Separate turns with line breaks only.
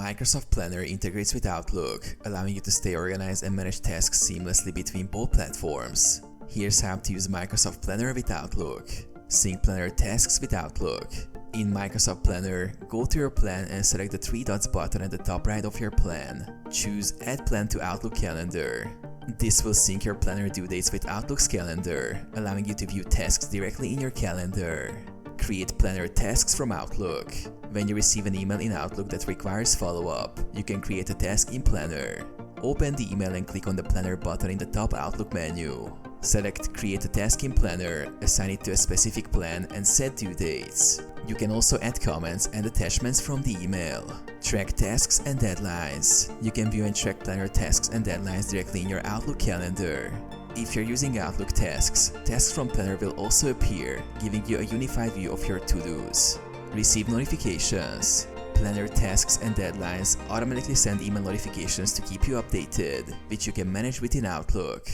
Microsoft Planner integrates with Outlook, allowing you to stay organized and manage tasks seamlessly between both platforms. Here's how to use Microsoft Planner with Outlook. Sync Planner tasks with Outlook. In Microsoft Planner, go to your plan and select the three dots button at the top right of your plan. Choose Add Plan to Outlook Calendar. This will sync your planner due dates with Outlook's calendar, allowing you to view tasks directly in your calendar. Create planner tasks from Outlook. When you receive an email in Outlook that requires follow-up, you can create a task in Planner. Open the email and click on the Planner button in the top Outlook menu. Select Create a task in Planner, assign it to a specific plan, and set due dates. You can also add comments and attachments from the email. Track tasks and deadlines. You can view and track planner tasks and deadlines directly in your Outlook calendar. If you're using Outlook tasks, tasks from Planner will also appear, giving you a unified view of your to-dos. Receive notifications. Planner tasks and deadlines automatically send email notifications to keep you updated, which you can manage within Outlook.